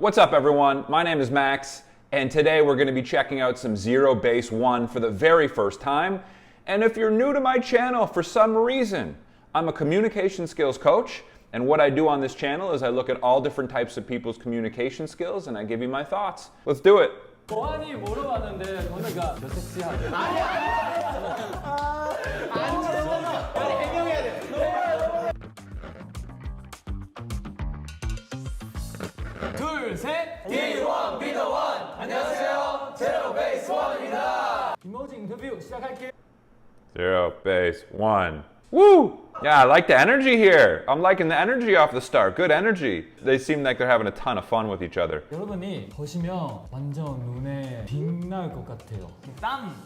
What's up, everyone? My name is Max, and today we're going to be checking out some Zero Base One for the very first time. And if you're new to my channel for some reason, I'm a communication skills coach, and what I do on this channel is I look at all different types of people's communication skills and I give you my thoughts. Let's do it. 보안이 뭐로 왔는데 너네가 몇 섹시하게 둘, 셋! D1, be the one! 안녕하세요, 제로 베이스 원입니다. 이모지 인터뷰 시작할게요. Zero Base One. Woo! Yeah, I like the energy here. I'm liking the energy off the start. Good energy. They seem like they're having a ton of fun with each other. 여러분이 보시면 완전 눈에 빛날 것 같아요.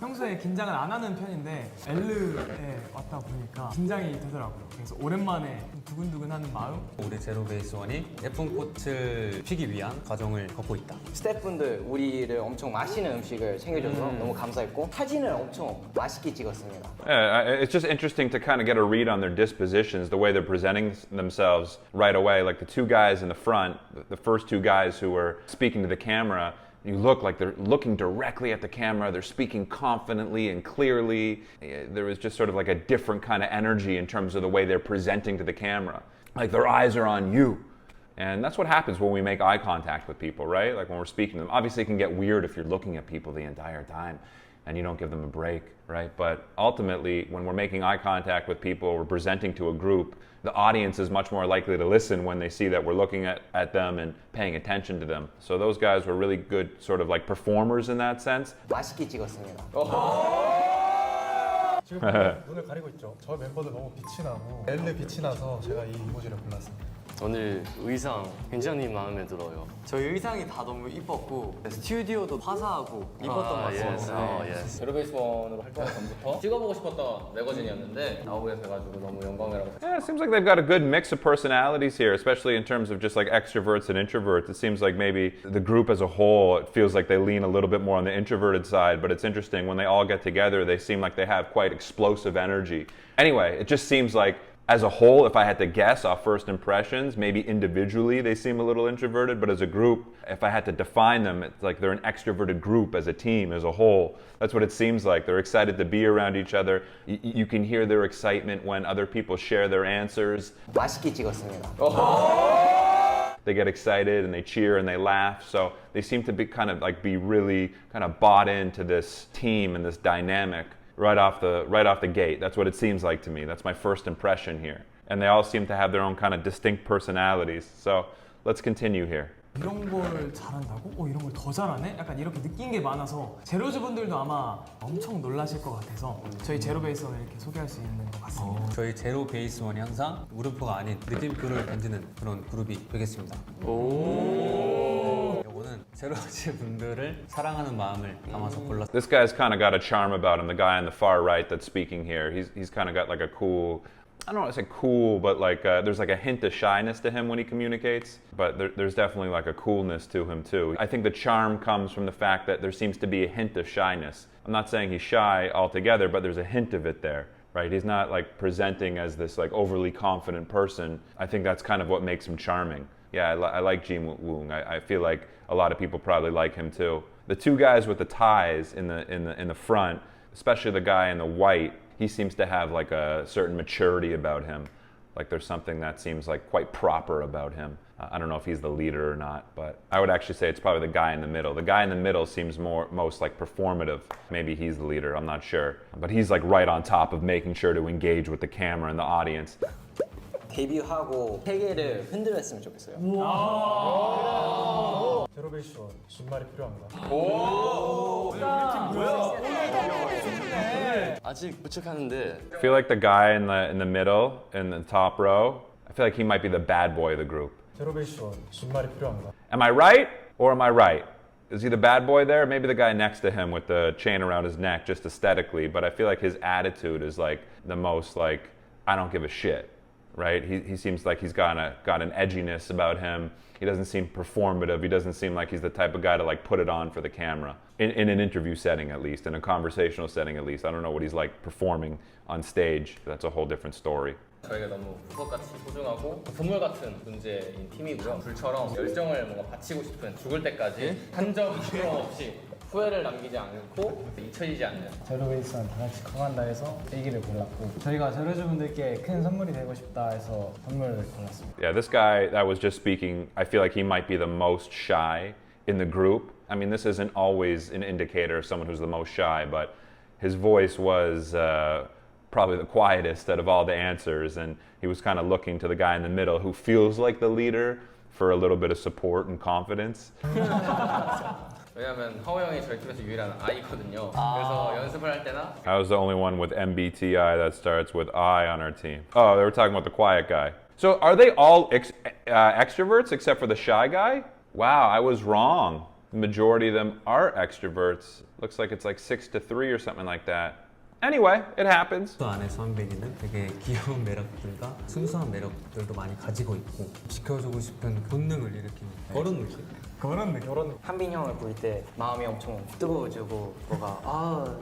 평소에 긴장을 안 하는 편인데 L에 왔다 보니까 긴장이 되더라고요. 그래서 오랜만에 두근두근하는 마음. 우리 제로베이스원이 예쁜 꽃을 피기 위한 과정을 걷고 있다. 스태프분들 우리를 엄청 맛있는 음식을 챙겨줘서 너무 감사했고 사진을 엄청 맛있게 찍었습니다. Yeah, it's just interesting to kind of get a read on their dispositions, the way they're presenting themselves right away. Like the two guys in the front, the first two guys who were speaking to the camera, you look like they're looking directly at the camera, they're speaking confidently and clearly. There was just sort of like a different kind of energy in terms of the way they're presenting to the camera. Like their eyes are on you. And that's what happens when we make eye contact with people, right? Like when we're speaking to them. Obviously it can get weird if you're looking at people the entire time and you don't give them a break, right? But ultimately, when we're making eye contact with people, we're presenting to a group, the audience is much more likely to listen when they see that we're looking at them and paying attention to them. So those guys were really good sort of like performers in that sense. 맛있게 찍었습니다. 지금 눈을 가리고 있죠. 저 멤버들 너무 빛이 나고 L 빛이 나서 제가 이 이모지를 골랐습니다. 오늘 의상 굉장히 마음에 들어요. 저희 의상이 다 너무 이뻤고 스튜디오도 화사하고 이뻤던 것 같습니다. 제로베이스 원으로 활동하기 전부터 찍어보고 싶었던 매거진이었는데 나오게 돼가지고 너무 영광이라고 생각합니다. Yeah, it seems like they've got a good mix of personalities here, especially in terms of just like extroverts and introverts. It seems like maybe the group as a whole, it feels like they lean a little bit more on the introverted side, but it's interesting, when they all get together, they seem like they have quite explosive energy. Anyway, it just seems like as a whole, if I had to guess off first impressions, maybe individually they seem a little introverted, but as a group, if I had to define them, it's like they're an extroverted group as a team, as a whole. That's what it seems like. They're excited to be around each other. You can hear their excitement when other people share their answers. 맛있게 찍었습니다. They get excited and they cheer and they laugh. So they seem to be be really kind of bought into this team and this dynamic. Right off the gate. That's what it seems like to me. That's my first impression here. And they all seem to have their own kind of distinct personalities. So let's continue here. 이런 걸 잘한다고? 이런 걸 더 잘하네? 약간 이렇게 느낀 게 많아서 제로즈 분들도 아마 엄청 놀라실 것 같아서 저희 제로베이스원을 이렇게 소개할 수 있는 것 같습니다. 저희 제로베이스원이 항상 물음표가 아닌 느낌표를 던지는 그런 그룹이 되겠습니다. 이거는 제로즈 분들을 사랑하는 마음을 담아서 골랐습니다. This guy's kind of got a charm about him, the guy on the far right that's speaking here. He's kind of got like a cool, I don't want to say cool, but like there's like a hint of shyness to him when he communicates, but there's definitely like a coolness to him too. I think the charm comes from the fact that there seems to be a hint of shyness. I'm not saying he's shy altogether, but there's a hint of it there, right? He's not like presenting as this like overly confident person. I think that's kind of what makes him charming. Yeah, I like Ji Woong. I feel like a lot of people probably like him too. The two guys with the ties in the front, especially the guy in the white, he seems to have like a certain maturity about him. Like there's something that seems like quite proper about him. I don't know if he's the leader or not, but I would actually say it's probably the guy in the middle. The guy in the middle seems most like performative. Maybe he's the leader, I'm not sure. But he's like right on top of making sure to engage with the camera and the audience. 데뷔하고 세계를 흔들었으면 좋겠어요. 제로베이스원 준말이 필요합니다. 아직 무척하는데 I feel like the guy in the middle, in the top row, I feel like he might be the bad boy of the group. 제로베이스원 준말이 필요합니다. Am I right or am I right? Is he the bad boy there? Maybe the guy next to him with the chain around his neck, just aesthetically, but I feel like his attitude is like the most like, I don't give a shit. Right? He seems like he's got an edginess about him. He doesn't seem performative. He doesn't seem like he's the type of guy to like put it on for the camera. In an interview setting at least, in a conversational setting at least. I don't know what he's like performing on stage. That's a whole different story. 저희가 너무 보석같이 소중하고 선물 같은 존재인 팀이고요. 불처럼 열정을 뭔가 바치고 싶은 죽을 때까지 한 점 없이 후회를 남기지 않고 잊혀지지 않는 제로베이스는 다 같이 커간다 해서 일기를 골랐고 저희가 제로즈분들께 큰 선물이 되고 싶다 해서 선물을 골랐습니다. Yeah, this guy that was just speaking, I feel like he might be the most shy in the group. I mean, this isn't always an indicator of someone who's the most shy, but his voice was probably the quietest out of all the answers, and he was kind of looking to the guy in the middle who feels like the leader for a little bit of support and confidence. 왜냐면 하우 형이 저희 팀에서 유일한 I거든요. 그래서 연습을 할 때나 I was the only one with MBTI that starts with I on our team. Oh, they were talking about the quiet guy. So are they all extroverts except for the shy guy? Wow, I was wrong. The majority of them are extroverts. Looks like it's like 6-3 or something like that. Anyway, it happens. 또 안에서 한백이는 되게 귀여운 매력들과 순수한 매력들도 많이 가지고 있고 지켜주고 싶은 본능을 일으키는 그런 느낌? 그런 느낌. 한빈 형을 볼 때 마음이 엄청 뜨거워지고 뭐가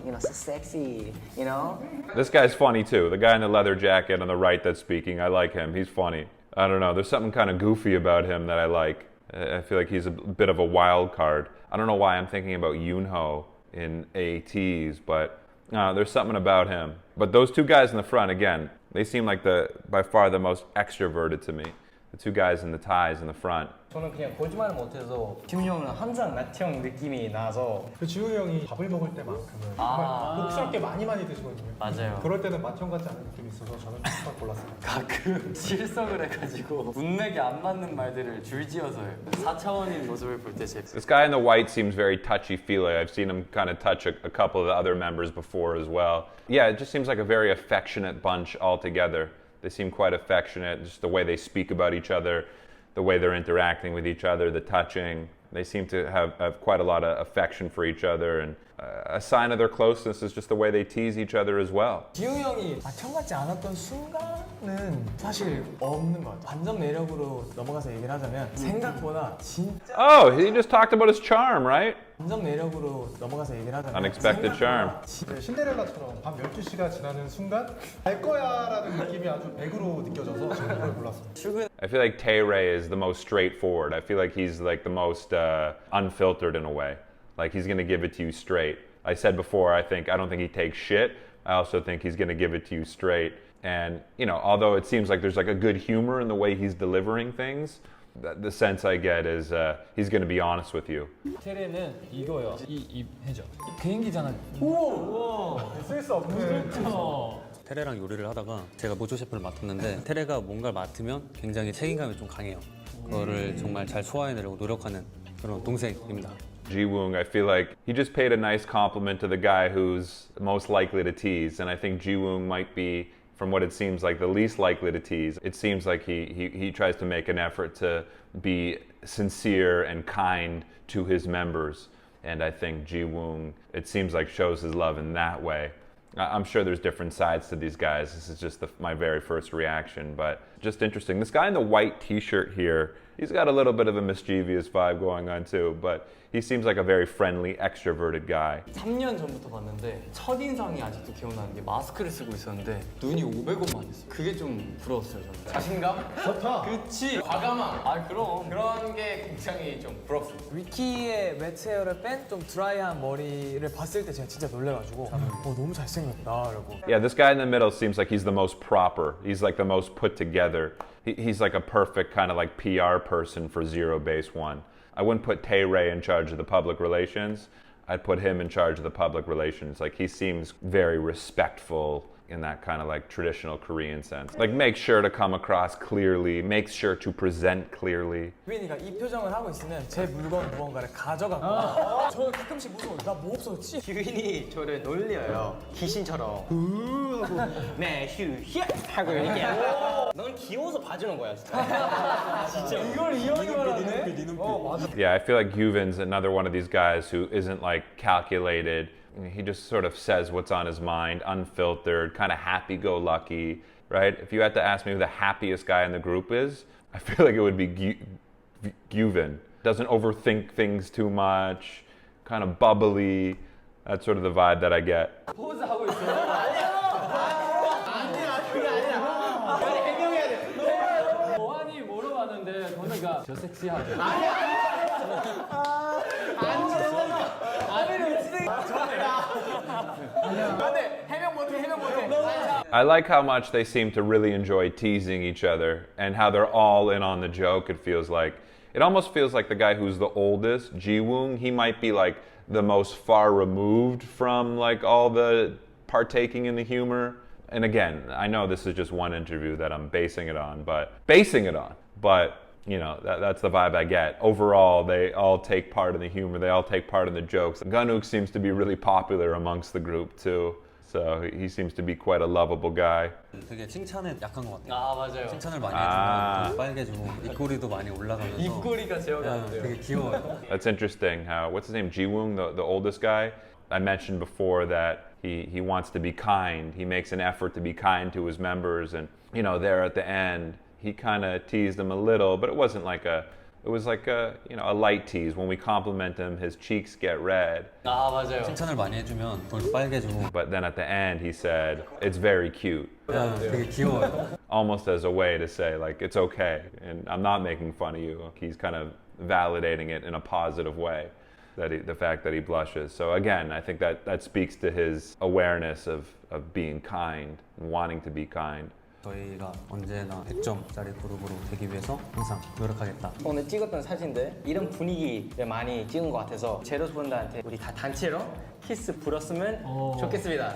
you know, so sexy, you know? This guy's funny too. The guy in the leather jacket on the right that's speaking, I like him. He's funny. I don't know. There's something kind of goofy about him that I like. I feel like he's a bit of a wild card. I don't know why I'm thinking about Yoonho in ATs, but there's something about him. But those two guys in the front, again, they seem like by far the most extroverted to me. The two guys in the ties in the front. 저는 그냥 거짓말을 못해서 지훈이 형은 항상 나형 느낌이 나서 그 지훈이 형이 밥을 먹을 때만큼은 정말 복스럽게 많이 드시거든요. 맞아요. 그럴 때는 맏형 같지 않은 느낌이 있어서 저는 딱 골랐어요. 가끔 실성을 해가지고 문맥에 안 맞는 말들을 줄지어서 해요. 4차원인 모습을 볼 때 제 This guy in the white seems very touchy-feely. I've seen him kind of touch a couple of the other members before as well. Yeah, it just seems like a very affectionate bunch altogether. They seem quite affectionate, just the way they speak about each other, the way they're interacting with each other, the touching. They seem to have quite a lot of affection for each other, and a sign of their closeness is just the way they tease each other as well. 지웅 형이 형 같지 않았던 순간은 사실 없는 것 같아요. 반전 매력으로 넘어가서 얘기를 하자면 생각보다 진짜 Oh, he just talked about his charm, right? 반전 매력으로 넘어가서 얘기를 하자면 Unexpected charm. 네, 신데렐라처럼 밤 12시가 지나는 순간 알 거야라는 느낌이 아주 맥으로 느껴져서 저는 이걸 골랐습니다. I feel like Tae-Ray is the most straightforward. I feel like he's like the most unfiltered in a way. Like he's gonna give it to you straight. I said before, I don't think he takes shit. I also think he's gonna give it to you straight. And you know, although it seems like there's like a good humor in the way he's delivering things, the sense I get is he's gonna be honest with you. 테레는 이거요. 이 해죠. 비행기잖아. 쓸수 없는 테레랑 요리를 하다가 제가 모조 셰프를 맡았는데 테레가 뭔가를 맡으면 굉장히 책임감이 좀 강해요. 그거를 정말 잘 소화해내려고 노력하는 그런 동생입니다. Ji-woong, I feel like he just paid a nice compliment to the guy who's most likely to tease, and I think Ji-woong might be, from what it seems like, the least likely to tease. It seems like he tries to make an effort to be sincere and kind to his members, and I think Ji-woong, it seems like, shows his love in that way. I'm sure there's different sides to these guys. This is just my very first reaction, but just interesting. This guy in the white t-shirt here, he's got a little bit of a mischievous vibe going on too, but he seems like a very friendly, extroverted guy. 3년 전부터 봤는데 첫인상이 아직도 기억나는 게 마스크를 쓰고 있었는데 눈이 500원만 했어요. 그게 좀 부러웠어요, 저는. 자신감? 좋다. 그치 과감함 아, 그럼. 그런 게 굉장히 좀 부럽습니다. 위키의 매트 헤어를 뺀 좀 드라이한 머리를 봤을 때 제가 진짜 놀래가지고 너무 잘생겼다 이러고. Yeah, this guy in the middle seems like he's the most proper. He's like the most put together. He's like a perfect kind of like PR person for ZEROBASEONE. I wouldn't put Tae-Ray in charge of the public relations. I'd put him in charge of the public relations. Like he seems very respectful in that kind of like traditional Korean sense. Like makes sure to come across clearly, makes sure to present clearly. 유빈이가 이 표정을 하고 있으면 제 물건 무언가를 가져가거나 저는 가끔씩 무서워요. 나 뭐 없었지? 규빈이 저를 놀려요. 귀신처럼. 네, 휴 하고 이렇게. 넌 귀여워서 봐주는 거야, 진짜. 진짜. 이걸 이용이 말하네? Yeah, I feel like Yuvin's another one of these guys who isn't like calculated. He just sort of says what's on his mind, unfiltered, kind of happy-go-lucky, right? If you had to ask me who the happiest guy in the group is, I feel like it would be Yuvin. Doesn't overthink things too much, kind of bubbly. That's sort of the vibe that I get. 포즈 하고 있어요. 아니야, 그게 아니라. 저 섹시하죠. I like how much they seem to really enjoy teasing each other and how they're all in on the joke. It almost feels like the guy who's the oldest, Ji-woong, he might be like the most far removed from like all the partaking in the humor. And again, I know this is just one interview that I'm basing it on, but you know, that's the vibe I get. Overall, they all take part in the humor, they all take part in the jokes. Gunwook seems to be really popular amongst the group too. So he seems to be quite a lovable guy. 되게 칭찬에 약한 것 같아요. 아 맞아요. 칭찬을 많이 해주면 좀 빨개지고 입꼬리도 많이 올라가면서 입꼬리가 제어가는데요. 되게 귀여워요. That's interesting. What's his name? Ji-woong, the oldest guy. I mentioned before that he wants to be kind. He makes an effort to be kind to his members, and you know, there at the end, he kind of teased them a little, but it wasn't like it was like a light tease. When we compliment him, his cheeks get red. 아 맞아요. 칭찬을 많이 해주면 볼도 빨개지고 But then at the end, he said, "It's very cute," 되게 귀여워요. almost as a way to say like it's okay, and I'm not making fun of you. He's kind of validating it in a positive way. The fact that he blushes. So again, I think that speaks to his awareness of being kind and wanting to be kind. 저희가 언제나 100점짜리 그룹으로 되기 위해서 항상 노력하겠다. 오늘 찍었던 사진들 이런 분위기를 많이 찍은 것 같아서 제로스 분들한테 우리 다 단체로 키스 불었으면 좋겠습니다.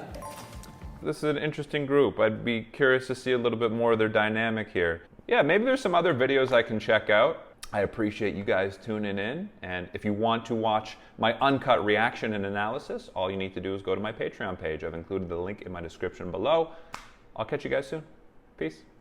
This is an interesting group. I'd be curious to see a little bit more of their dynamic here. Yeah, maybe there's some other videos I can check out. I appreciate you guys tuning in, and if you want to watch my uncut reaction and analysis, all you need to do is go to my Patreon page. I've included the link in my description below. I'll catch you guys soon. Peace.